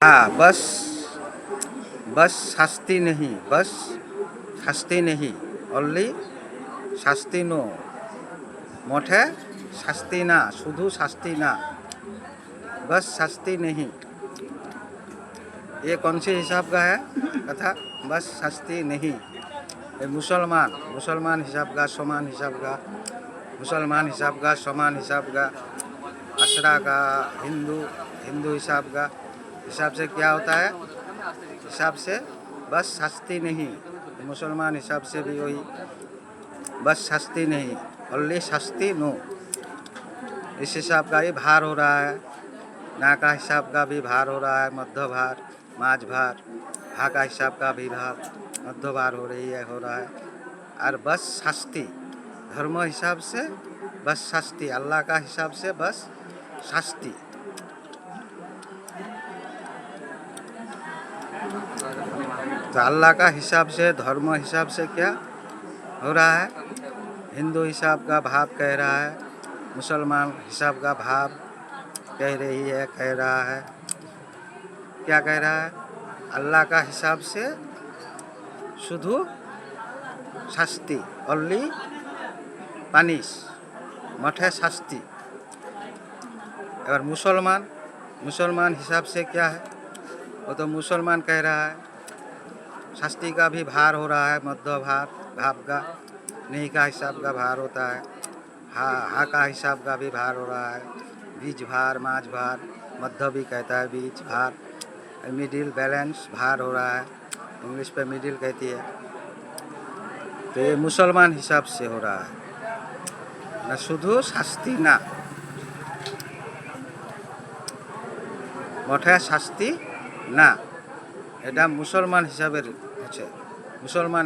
हाँ, बस बस শাস্তি नहीं, बस শাস্তি नहीं, অনলি শাস্তি নো। মঠে শাস্তি না, শুধু শাস্তি না, बस শাস্তি नहीं। ये कौन से हिसाब का है कथा? बस शास्ति नहीं। ये मुसलमान मुसलमान हिसाब का, समान हिसाब का, मुसलमान हिसाब का, समान हिसाब का, अशरा का, हिंदू हिंदू हिसाब से क्या होता है? हिसाब से बस शास्ति नहीं। मुसलमान हिसाब से भी वही, बस शास्ति नहीं, ओनली शास्ति नो। इस हिसाब का ही भार हो रहा है। ना का हिसाब का भी भार हो रहा है, मध्य भार, माझ भार, हा का हिसाब का भी भार, मध्य भार हो रहा है। और बस शास्ति, धर्म हिसाब से बस शास्ति, अल्लाह का हिसाब से बस शास्ति। तो अल्लाह का हिसाब से, धर्म हिसाब से क्या हो रहा है? हिंदू हिसाब का भाव कह रहा है, मुसलमान हिसाब का भाव कह रहा है। क्या कह रहा है? अल्लाह का हिसाब से शुधु शास्ति, ओनली पानिश, मठे शास्ति। और मुसलमान हिसाब से क्या है? वो तो मुसलमान कह रहा है शास्ति का भी भार हो रहा है, मध्य भार, भाव का, नहीं का हिसाब का भार होता है, हा का हिसाब का भी भार हो रहा है, बीच भार, माझ भार, मध्य भी कहता है, बीच भार, मिडिल बैलेंस भार हो रहा है, इंग्लिश पे मिडिल कहती है। तो ये मुसलमान हिसाब से हो रहा है, ना शुधु शास्ति ना, मठे शास्ति ना। এটা মুসলমান হিসাবের হচ্ছে, মুসলমান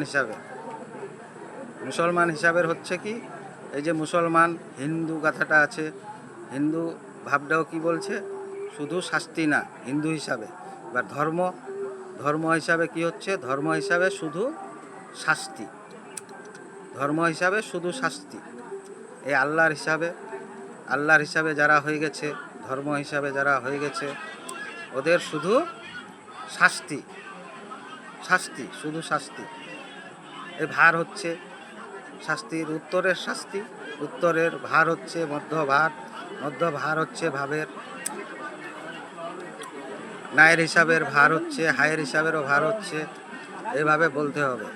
হিসাবের হচ্ছে কি, এই যে মুসলমান হিন্দু কথাটা আছে, হিন্দু ভাবটাও কি বলছে? শুধু শাস্তি না, হিন্দু হিসাবে। এবার ধর্ম হিসাবে কি হচ্ছে? ধর্ম হিসাবে শুধু শাস্তি, ধর্ম হিসাবে শুধু শাস্তি। এই আল্লাহর হিসাবে যারা হয়ে গেছে, ধর্ম হিসাবে যারা হয়ে গেছে, ওদের শুধু শাস্তি, শুধু শাস্তি। এই ভার হচ্ছে শাস্তির, উত্তরের ভার হচ্ছে মধ্য ভার হচ্ছে ভাবের, নায়ের হিসাবের ভার হচ্ছে, হায়ের হিসাবেরও ভার হচ্ছে। এইভাবে বলতে হবে।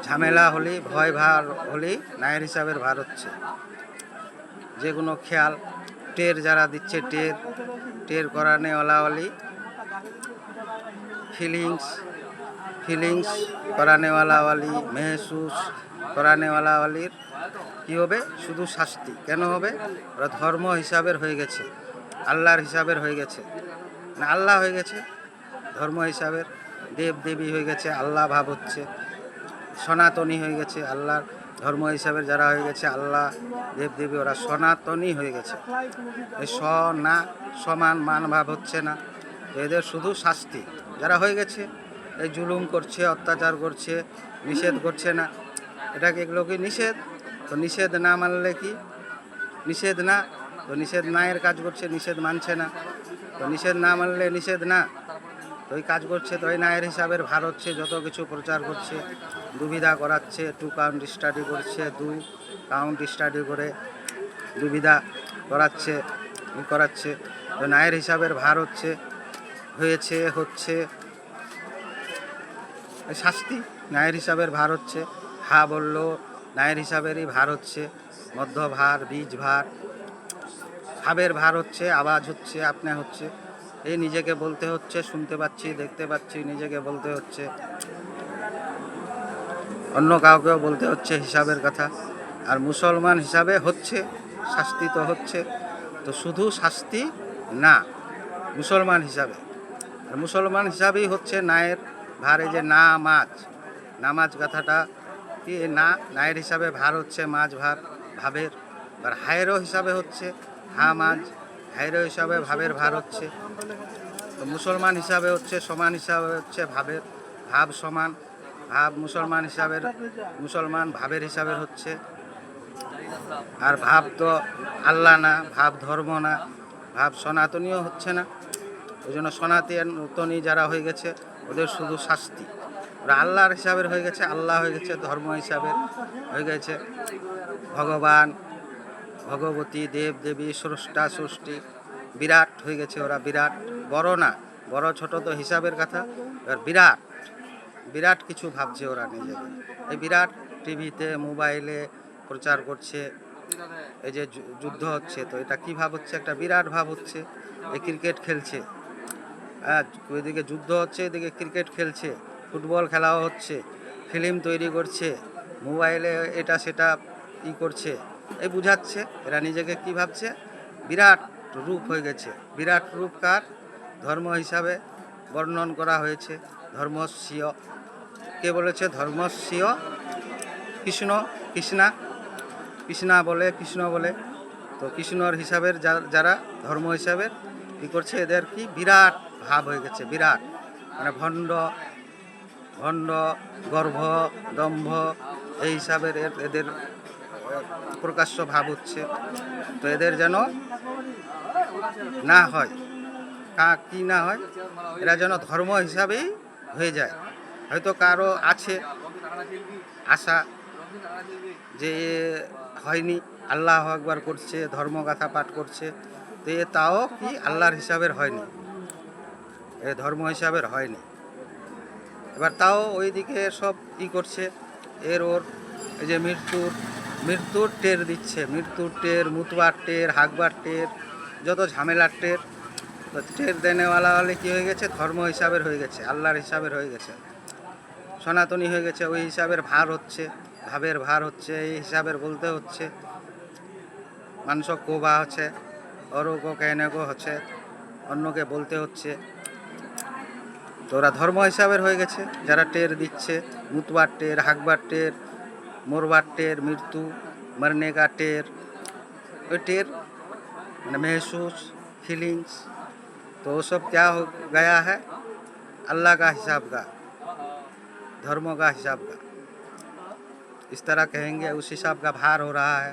ঝামেলা হলি, ভয় ভার হলি নায়ের হিসাবের ভার হচ্ছে। যে কোনো খেয়াল, টের যারা দিচ্ছে, টের করানেওয়ালা वाली, ফিলিংস করানেওয়ালা वाली, মেহসুস করানেওয়ালা वालीর কী হবে? শুধু শাস্তি। কেন হবে? ওরা ধর্ম হিসাবের হয়ে গেছে, আল্লাহর হিসাবের হয়ে গেছে, না আল্লাহ হয়ে গেছে, ধর্ম হিসাবের, দেবী হয়ে গেছে, আল্লাহ ভাব হচ্ছে, সনাতনী হয়ে গেছে, আল্লাহর ধর্ম হিসাবের যারা হয়ে গেছে, আল্লাহ দেবী, ওরা সনাতনী হয়ে গেছে। এই না সমান মান ভাব হচ্ছে না, এদের শুধু শাস্তি। যারা হয়ে গেছে, এই জুলুম করছে, অত্যাচার করছে, নিষেধ করছে না, এটাকে এগুলো কি নিষেধ? তো নিষেধ না মানলে কি? নিষেধ না, তো নিষেধ না এর কাজ করছে, নিষেধ মানছে না, তো নিষেধ না মানলে নিষেধ না, তো ওই কাজ করছে, তো ওই নায়ের হিসাবের ভার হচ্ছে, যত কিছু প্রচার করছে, দুবিধা করাচ্ছে, 2 কাউন্ট স্টাডি করছে, 2 কাউন্ট স্টাডি করে দুবিধা করাচ্ছে, তো নায়ের হিসাবের ভার হচ্ছে, হচ্ছে শাস্তি। নায়ের হিসাবের ভার হচ্ছে, হা বললো নায়ের হিসাবেরই ভার হচ্ছে, মধ্য ভার, বীজ ভার, ভাবের ভার হচ্ছে, আওয়াজ হচ্ছে, আপনা হচ্ছে। এই নিজেকে বলতে হচ্ছে, শুনতে পাচ্ছি, দেখতে পাচ্ছি, নিজেকে বলতে হচ্ছে, অন্য কাউকেও বলতে হচ্ছে হিসাবের কথা। আর মুসলমান হিসাবে হচ্ছে শাস্তি, তো হচ্ছে, তো শুধু শাস্তি না মুসলমান হিসাবে। আর মুসলমান হিসাবেই হচ্ছে নায়ের ভারে, যে নামাজ কথাটা কি, নায়ের হিসাবে ভার হচ্ছে মাঝ ভার, ভাবের। আর হায়েরও হিসাবে হচ্ছে মাঝ, হায়েরও হিসাবে ভাবের ভার হচ্ছে। তো মুসলমান হিসাবে হচ্ছে, সমান হিসাবে হচ্ছে ভাবের, ভাব সমান, ভাব মুসলমান ভাবের হিসাবে হচ্ছে। আর ভাব তো আল্লাহ না, ভাব ধর্ম না, ভাব সনাতনীয় হচ্ছে না। ওই জন্য সনাতনী যারা হয়ে গেছে ওদের শুধু শাস্তি। ওরা আল্লাহর হিসাবের হয়ে গেছে, আল্লাহ হয়ে গেছে ধর্ম হিসাবের হয়ে গেছে ভগবান, ভগবতী, দেব দেবী, স্রষ্টা সৃষ্টি, বিরাট হয়ে গেছে ওরা। বিরাট, বড় না, বড় ছোট তো হিসাবের কথা, এবার বিরাট বিরাট কিছু ভাবছে ওরা নিজেকে। এই বিরাট টিভিতে মোবাইলে প্রচার করছে। এই যে যুদ্ধ হচ্ছে, তো এটা কী ভাব হচ্ছে? একটা বিরাট ভাব হচ্ছে। এই ক্রিকেট খেলছে, হ্যাঁ, ওইদিকে যুদ্ধ হচ্ছে, এদিকে ক্রিকেট খেলছে, ফুটবল খেলাও হচ্ছে, ফিল্ম তৈরি করছে, মোবাইলে এটা সেটা করছে। এই বুঝাচ্ছে এরা নিজেকে কী ভাবছে? বিরাট রূপ হয়ে গেছে। বিরাট রূপ কার? ধর্ম হিসাবে বর্ণন করা হয়েছে। ধর্মস্বীয়, কে বলেছে? ধর্মস্বীয় কৃষ্ণ, কৃষ্ণা, কৃষ্ণা বলে, কৃষ্ণ বলে। তো কৃষ্ণর হিসাবের যারা ধর্ম হিসাবের কী করছে, এদের কি বিরাট ভাব হয়ে গেছে। বিরাট মানে ভণ্ড, ভণ্ড, গর্ভ, দম্ভ, এই হিসাবের এদের প্রকাশ্য ভাব হচ্ছে। তো এদের যেন না হয়, কি না হয়, এরা যেন ধর্ম হিসাবেই হয়ে যায়। হয়তো কারো আছে আশা যে হয়নি, আল্লাহ আকবার করছে, ধর্মগাথা পাঠ করছে, তো এ তাও কি আল্লাহর হিসাবের হয়নি, এ ধর্ম হিসাবের হয়নি। এবার তাও ওইদিকে সব করছে, ওর এই যে মৃত্যুর টের দিচ্ছে, মৃত্যুর টের, মুতবার টের, হাঁকবার টের, যত ঝামেলার টের। তো টের দেনেওয়ালা হলে কী হয়ে গেছে? ধর্ম হিসাবের হয়ে গেছে, আল্লাহর হিসাবের হয়ে গেছে, সনাতনী হয়ে গেছে। ওই হিসাবের ভার হচ্ছে, ভাবের ভার হচ্ছে, এই হিসাবের বলতে হচ্ছে। মানুষ কোবা হচ্ছে, অরোগো কেনেগো হচ্ছে, অন্যকে বলতে হচ্ছে। তো ওরা ধর্ম হিসাবের হয়ে গেছে, যারা টের দিচ্ছে, মুতবার টের, হাঁকবার টের, মরবার টের, মৃত্যু, मरने का टेर, वो टेर मैंने महसूस, फीलिंग्स। तो वो सब क्या हो गया है? अल्लाह का हिसाब का, धर्मों का हिसाब का, इस तरह कहेंगे। उस हिसाब का भार हो रहा है।